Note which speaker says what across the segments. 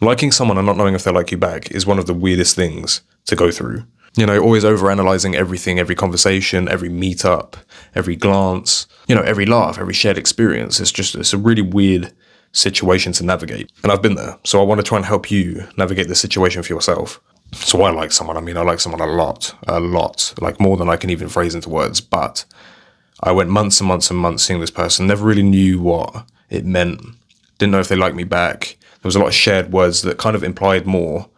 Speaker 1: Liking someone and not knowing if they like you back is one of the weirdest things to go through. Always overanalyzing everything, every conversation, every meetup, every glance, every laugh, every shared experience. It's a really weird situation to navigate. And I've been there. So I want to try and help you navigate this situation for yourself. So I like someone. I like someone a lot, like more than I can even phrase into words. But I went months and months and months seeing this person, never really knew what it meant. Didn't know if they liked me back. There was a lot of shared words that kind of implied more,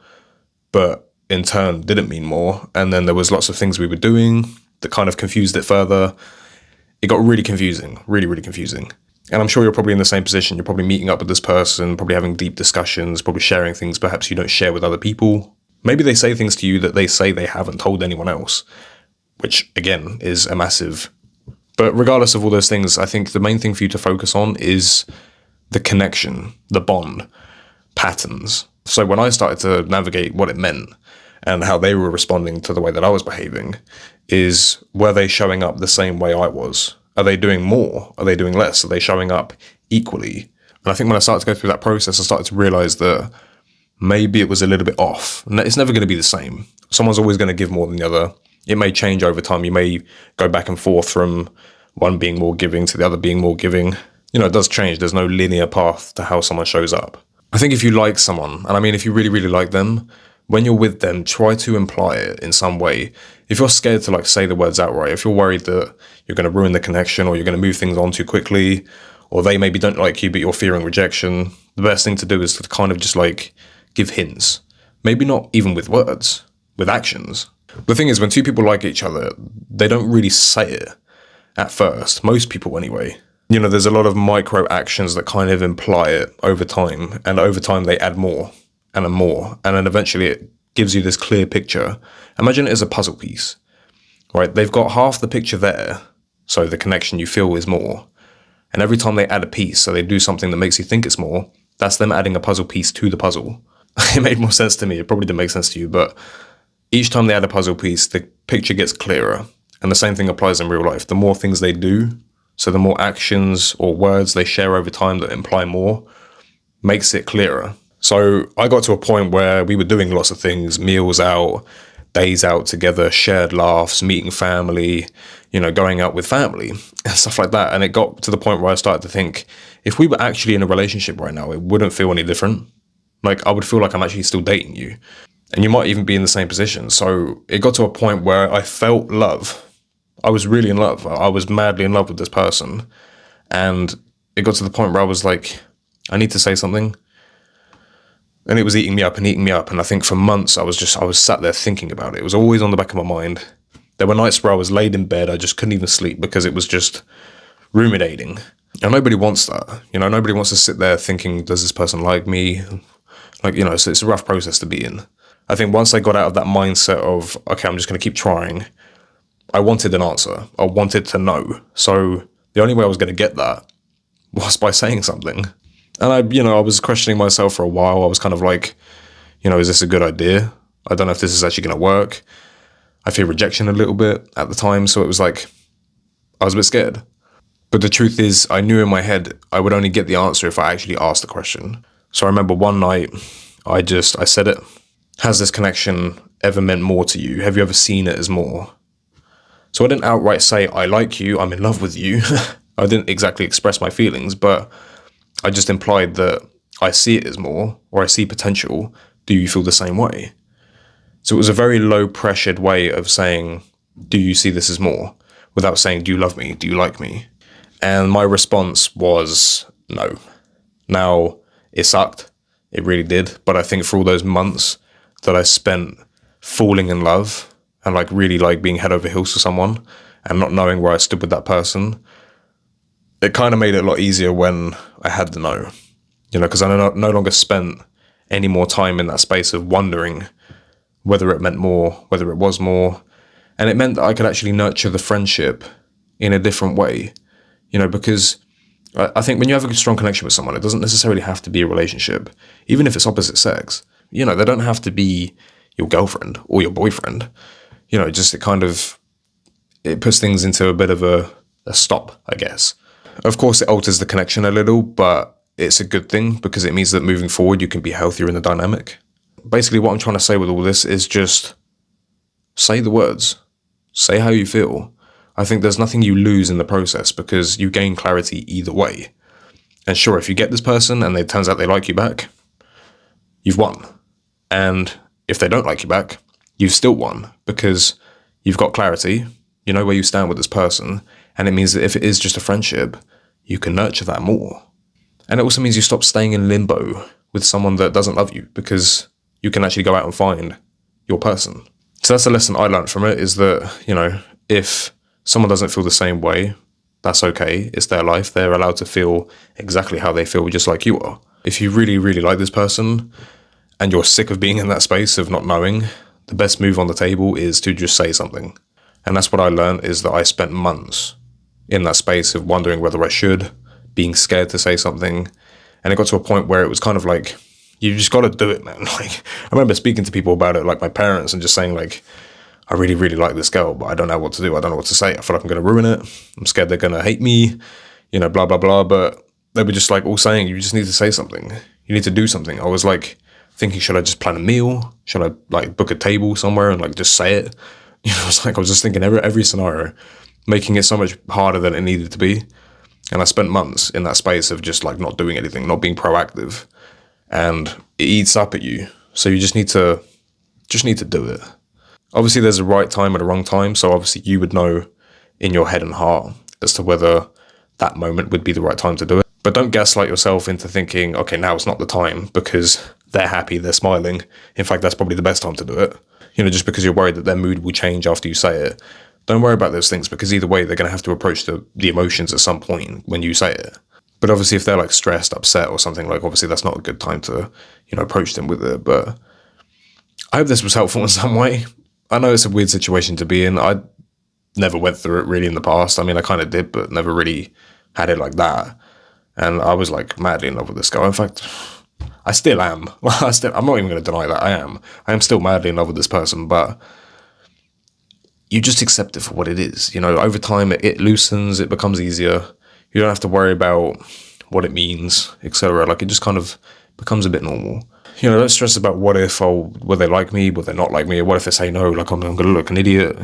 Speaker 1: but in turn didn't mean more. And then there was lots of things we were doing that kind of confused it further. It got really confusing, really, really confusing. And I'm sure you're probably in the same position. You're probably meeting up with this person, probably having deep discussions, probably sharing things perhaps you don't share with other people. Maybe they say things to you that they say they haven't told anyone else, which again is a massive. But regardless of all those things, I think the main thing for you to focus on is the connection, the bond, patterns. So when I started to navigate what it meant and how they were responding to the way that I was behaving, is were they showing up the same way I was? Are they doing more? Are they doing less? Are they showing up equally? And I think when I started to go through that process, I started to realize that maybe it was a little bit off. And it's never going to be the same. Someone's always going to give more than the other. It may change over time. You may go back and forth from one being more giving to the other being more giving. It does change. There's no linear path to how someone shows up. I think if you like someone, and if you really, really like them, when you're with them, try to imply it in some way. If you're scared to say the words outright, if you're worried that you're going to ruin the connection or you're going to move things on too quickly, or they maybe don't like you, but you're fearing rejection, the best thing to do is to kind of just give hints. Maybe not even with words, with actions. The thing is, when two people like each other, they don't really say it at first. Most people anyway. There's a lot of micro actions that kind of imply it over time. And over time, they add more and more. And then eventually it gives you this clear picture. Imagine it as a puzzle piece, right? They've got half the picture there. So the connection you feel is more. And every time they add a piece, so they do something that makes you think it's more, that's them adding a puzzle piece to the puzzle. It made more sense to me. It probably didn't make sense to you, but each time they add a puzzle piece, the picture gets clearer. And the same thing applies in real life. The more things they do, so the more actions or words they share over time that imply more, makes it clearer. So I got to a point where we were doing lots of things, meals out, days out together, shared laughs, meeting family, going out with family and stuff like that. And it got to the point where I started to think, if we were actually in a relationship right now, it wouldn't feel any different. I would feel like I'm actually still dating you. And you might even be in the same position. So it got to a point where I felt love. I was really in love. I was madly in love with this person. And it got to the point where I was like, I need to say something. And it was eating me up. And I think for months I was sat there thinking about it. It was always on the back of my mind. There were nights where I was laid in bed. I just couldn't even sleep because it was just ruminating. And nobody wants that. Nobody wants to sit there thinking, does this person like me? So it's a rough process to be in. I think once I got out of that mindset of, okay, I'm just going to keep trying, I wanted an answer. I wanted to know. So the only way I was going to get that was by saying something. And I was questioning myself for a while. I was kind of like, is this a good idea? I don't know if this is actually going to work. I fear rejection a little bit at the time. So it was like, I was a bit scared. But the truth is, I knew in my head I would only get the answer if I actually asked the question. So I remember one night, I said it. Has this connection ever meant more to you? Have you ever seen it as more? So I didn't outright say, I like you, I'm in love with you. I didn't exactly express my feelings, but I just implied that I see it as more, or I see potential. Do you feel the same way? So it was a very low pressured way of saying, do you see this as more? Without saying, do you love me? Do you like me? And my response was no. Now, it sucked. It really did. But I think for all those months that I spent falling in love and really being head over heels for someone and not knowing where I stood with that person, it kind of made it a lot easier when I had the no, because I no longer spent any more time in that space of wondering whether it meant more, whether it was more. And it meant that I could actually nurture the friendship in a different way, because I think when you have a strong connection with someone, it doesn't necessarily have to be a relationship, even if it's opposite sex. They don't have to be your girlfriend or your boyfriend. It puts things into a bit of a stop, I guess. Of course, it alters the connection a little, but it's a good thing because it means that moving forward, you can be healthier in the dynamic. Basically, what I'm trying to say with all this is just say the words, say how you feel. I think there's nothing you lose in the process because you gain clarity either way. And sure, if you get this person and it turns out they like you back, you've won. And if they don't like you back, you've still won because you've got clarity, you know where you stand with this person, and it means that if it is just a friendship, you can nurture that more. And it also means you stop staying in limbo with someone that doesn't love you because you can actually go out and find your person. So that's the lesson I learned from it, is that, if someone doesn't feel the same way, that's okay. It's their life. They're allowed to feel exactly how they feel, just like you are. If you really, really like this person and you're sick of being in that space of not knowing, the best move on the table is to just say something. And that's what I learned, is that I spent months in that space of wondering whether I should, being scared to say something. And it got to a point where it was kind of like, you just got to do it, man. Like, I remember speaking to people about it, like my parents, and just saying like, I really, really like this girl, but I don't know what to do. I don't know what to say. I feel like I'm going to ruin it. I'm scared they're going to hate me, blah, blah, blah. But they were just like all saying, you just need to say something. You need to do something. I was like thinking, should I just plan a meal? Should I like book a table somewhere and like just say it? I was just thinking every scenario, making it so much harder than it needed to be. And I spent months in that space of just like not doing anything, not being proactive. And it eats up at you. So you just need to do it. Obviously, there's a right time and a wrong time. So obviously you would know in your head and heart as to whether that moment would be the right time to do it. But don't gaslight yourself into thinking, okay, now it's not the time because they're happy, they're smiling. In fact, that's probably the best time to do it. Just because you're worried that their mood will change after you say it. Don't worry about those things, because either way, they're going to have to approach the emotions at some point when you say it. But obviously, if they're like stressed, upset or something, like obviously that's not a good time to, approach them with it. But I hope this was helpful in some way. I know it's a weird situation to be in. I never went through it really in the past. I mean, I kind of did, but never really had it like that. And I was like madly in love with this girl. In fact, I still am. I'm not even going to deny that I am. I am still madly in love with this person, but you just accept it for what it is. Over time, it loosens, it becomes easier. You don't have to worry about what it means, etc. Like, it just kind of becomes a bit normal. Don't stress about what if, will they like me, will they not like me, or what if they say no, like I'm going to look an idiot.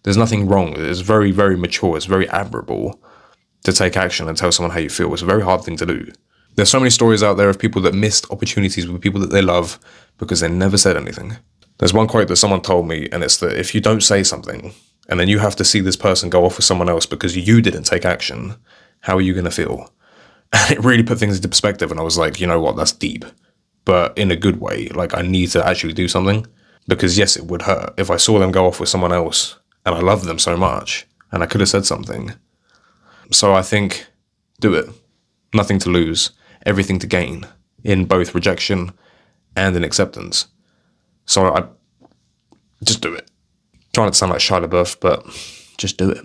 Speaker 1: There's nothing wrong. It's very, very mature. It's very admirable to take action and tell someone how you feel. It's a very hard thing to do. There's so many stories out there of people that missed opportunities with people that they love because they never said anything. There's one quote that someone told me, and it's that if you don't say something and then you have to see this person go off with someone else because you didn't take action, how are you going to feel? And it really put things into perspective. And I was like, you know what, that's deep, but in a good way. Like, I need to actually do something, because yes, it would hurt if I saw them go off with someone else and I loved them so much and I could have said something. So I think, do it. Nothing to lose, everything to gain in both rejection and in acceptance. So I just do it. Trying not to sound like Shia LaBeouf, but just do it.